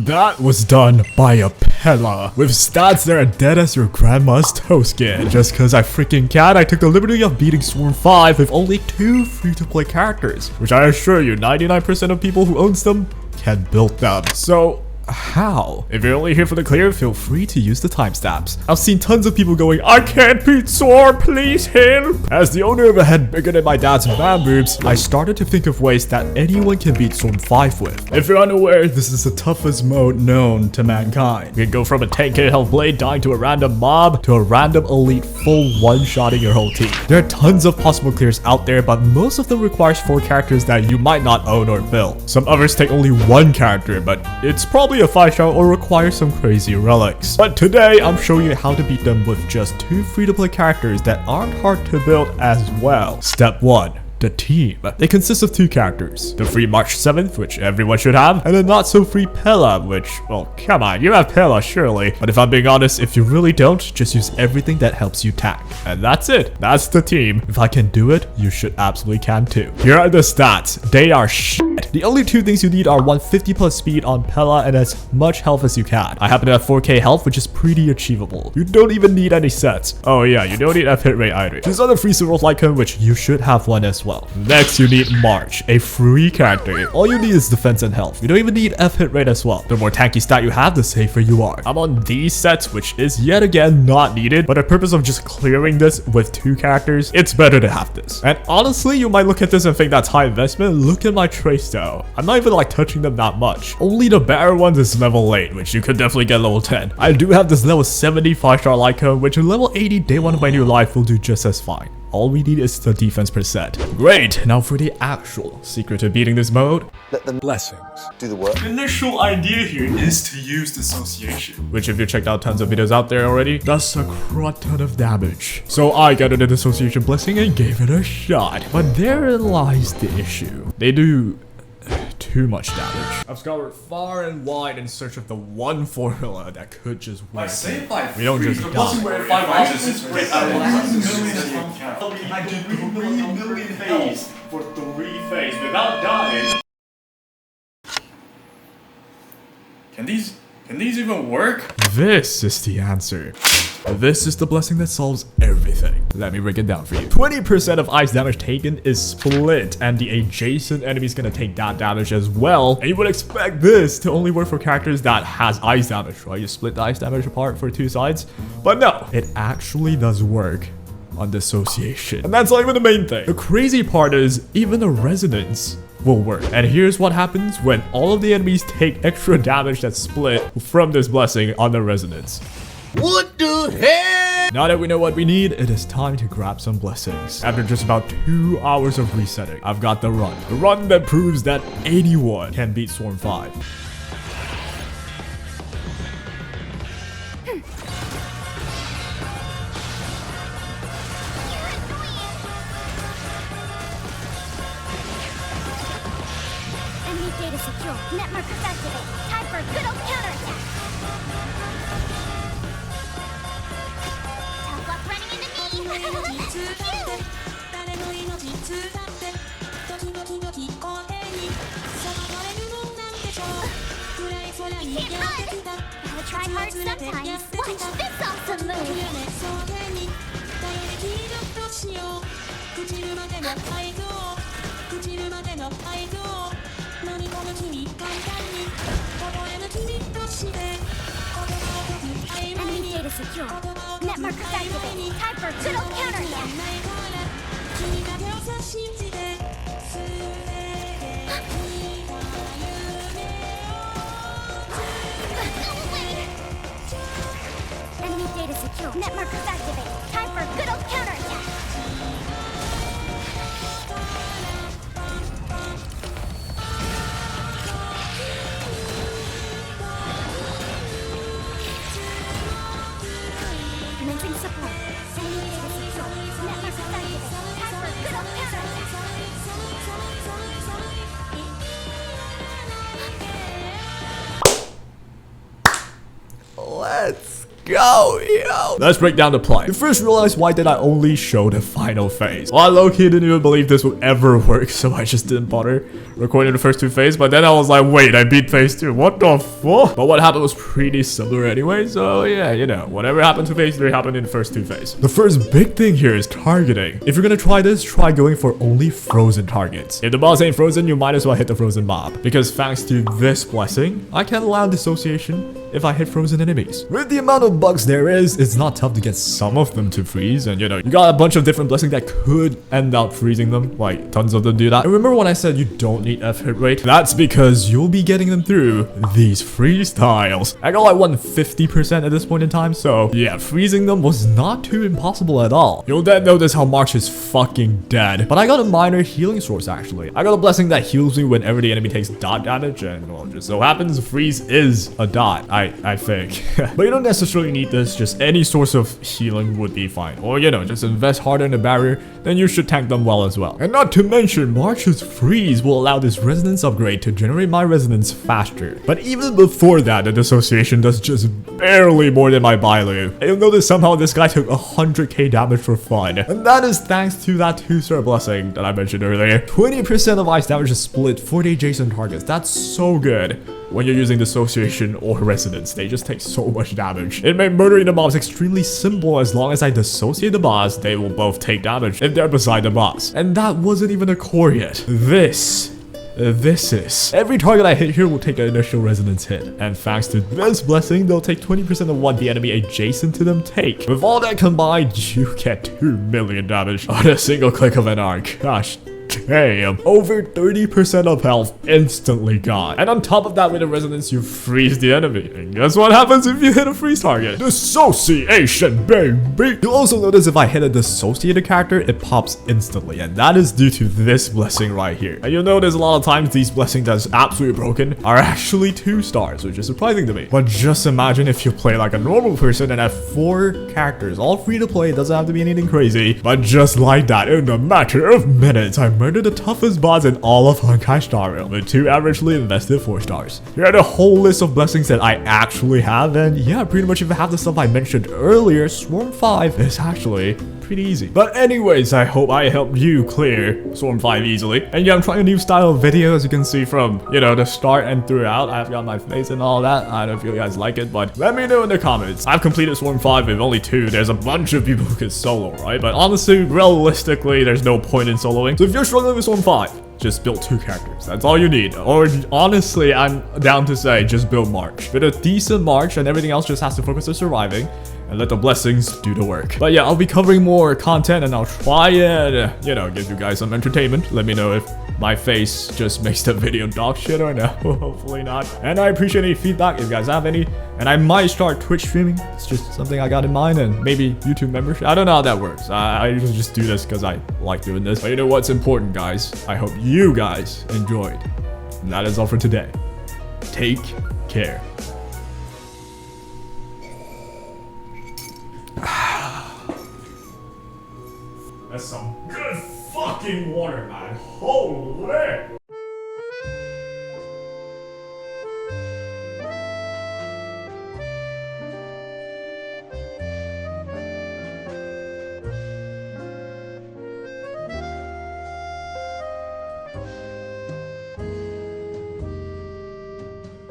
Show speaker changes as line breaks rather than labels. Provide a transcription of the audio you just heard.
That was done by a Pela, with stats that are dead as your grandma's toast skin. Just cause I freaking can, I took the liberty of beating Swarm 5 with only 2 free-to-play characters, which I assure you 99% of people who owns them can build them. So how? If you're only here for the clear, feel free to use the timestamps. I've seen tons of people going, I can't beat Swarm, please help! As the owner of a head bigger than my dad's man boobs, I started to think of ways that anyone can beat Swarm 5 with. If you're unaware, this is the toughest mode known to mankind. You can go from a 10k health blade dying to a random mob, to a random elite full one-shotting your whole team. There are tons of possible clears out there, but most of them requires 4 characters that you might not own or build. Some others take only 1 character, but it's probably a 5-star or require some crazy relics. But today, I'm showing you how to beat them with just 2 free-to-play characters that aren't hard to build as well. Step 1. The team. They consist of 2 characters. The free March 7th, which everyone should have, and the not so free Pela, which, well, come on, you have Pela surely. But if I'm being honest, if you really don't, just use everything that helps you tank. And that's it. That's the team. If I can do it, you should absolutely can too. Here are the stats. They are shit. The only 2 things you need are 150 plus speed on Pela and as much health as you can. I happen to have 4k health, which is pretty achievable. You don't even need any sets. Oh yeah, you don't need F hit rate either. These are the free silver icon, which you should have one as well. Next, you need March, a free character. All you need is defense and health. You don't even need F hit rate as well. The more tanky stat you have, the safer you are. I'm on these sets, which is yet again not needed, but the purpose of just clearing this with 2 characters, it's better to have this. And honestly, you might look at this and think that's high investment. Look at my trace though. I'm not even like touching them that much. Only the better ones is level 8, which you could definitely get level 10. I do have this level 70 5-star Lyca, which in level 80 day 1 of my new life will do just as fine. All we need is the defense percent. Great, now for the actual secret to beating this mode.
Let the blessings do the work.
The initial idea here is to use dissociation, which if you checked out tons of videos out there already, does a crud ton of damage. So I got the dissociation blessing and gave it a shot. But therein lies the issue. They do too much damage. I've scoured far and wide in search of the one formula that could just win. We don't just die. I did 3 million phase for 3 phase without dying. Can these even work? This is the answer. This is the blessing that solves everything. Let me break it down for you. 20% of ice damage taken is split, and the adjacent enemy is gonna take that damage as well. And you would expect this to only work for characters that has ice damage, right? You split the ice damage apart for 2 sides. But no, it actually does work on dissociation. And that's not even the main thing. The crazy part is even the resonance will work. And here's what happens when all of the enemies take extra damage that's split from this blessing on the resonance.
What the hell?
Now that we know what we need, it is time to grab some blessings. After just about 2 hours of resetting, I've got the run. The run that proves that anyone can beat Swarm 5.
Enemy data secure. Net markers activate. Time for a good old counterattack. Tough luck running into me. You can't run. Gotta try hard sometimes. Watch this awesome move. Enemy data secure. Net markers activate. Time for a good old counterattack. Enemy data secure. Net markers activate. Time for a good old counterattack. Commencing support. Enemy data secure. Net markers activate. Time for a good old counterattack.
Let's
go, yo. Let's break down the play. You first realize, why did I only show the final phase? Well, I low-key didn't even believe this would ever work, so I just didn't bother recording the first two phases. But then I was like, wait, I beat phase 2. What the fuck? But what happened was pretty similar anyway, so yeah, you know, whatever happened to phase 3 happened in the first two phases. The first big thing here is targeting. If you're gonna try this, try going for only frozen targets. If the boss ain't frozen, you might as well hit the frozen mob, because thanks to this blessing, I can allow dissociation if I hit frozen enemies. With the amount of bugs there is, it's not tough to get some of them to freeze, and you know, you got a bunch of different blessings that could end up freezing them, like tons of them do that. And remember when I said you don't need F hit rate? That's because you'll be getting them through these freeze tiles. I got like 150% at this point in time, so yeah, freezing them was not too impossible at all. You'll then notice how March is fucking dead, but I got a minor healing source actually. I got a blessing that heals me whenever the enemy takes dot damage, and well, just so happens freeze is a dot. I think. But you don't necessarily need this, just any source of healing would be fine. Or, you know, just invest harder in the barrier, then you should tank them well as well. And not to mention, March's freeze will allow this resonance upgrade to generate my resonance faster. But even before that, the dissociation does just barely more than my Bailu. And you'll notice somehow this guy took 100k damage for fun. And that is thanks to that 2-star blessing that I mentioned earlier. 20% of ice damage is split for the adjacent targets. That's so good. When you're using dissociation or resonance, they just take so much damage. It made murdering the mobs extremely simple. As long as I dissociate the boss, they will both take damage if they're beside the boss. And that wasn't even a core yet. This is. Every target I hit here will take an initial resonance hit. And thanks to this blessing, they'll take 20% of what the enemy adjacent to them take. With all that combined, you get 2 million damage on a single click of an arc. Gosh damn. Over 30% of health instantly gone. And on top of that, with the resonance, you freeze the enemy. And guess what happens if you hit a freeze target? Dissociation, baby. You'll also notice if I hit a dissociated character, it pops instantly. And that is due to this blessing right here. And you'll notice a lot of times these blessings that's absolutely broken are actually 2 stars, which is surprising to me. But just imagine if you play like a normal person and have 4 characters, all free to play. It doesn't have to be anything crazy. But just like that, in a matter of minutes, I murdered the toughest boss in all of Honkai Star Rail with 2 averagely invested 4 stars. Here are the whole list of blessings that I actually have, and yeah, pretty much if I have the stuff I mentioned earlier, Swarm 5 is actually pretty easy. But anyways, I hope I helped you clear Swarm 5 easily. And yeah, I'm trying a new style of video, as you can see from, you know, the start and throughout. I've got my face and all that. I don't know if you guys like it, but let me know in the comments. I've completed Swarm 5 with only 2. There's a bunch of people who can solo, right? But honestly, realistically, there's no point in soloing. So if you're struggling with Swarm 5, just build 2 characters. That's all you need. Or honestly, I'm down to say just build March. With a decent March, and everything else just has to focus on surviving and let the blessings do the work. But yeah, I'll be covering more content, and I'll try and, you know, give you guys some entertainment. Let me know if my face just makes the video dog shit or no. Hopefully not. And I appreciate any feedback if you guys have any. And I might start Twitch streaming. It's just something I got in mind, and maybe YouTube membership. I don't know how that works. I usually just do this because I like doing this. But you know what's important, guys? I hope you guys enjoyed. And that is all for today. Take care. That's some good fucking water, man. Holy!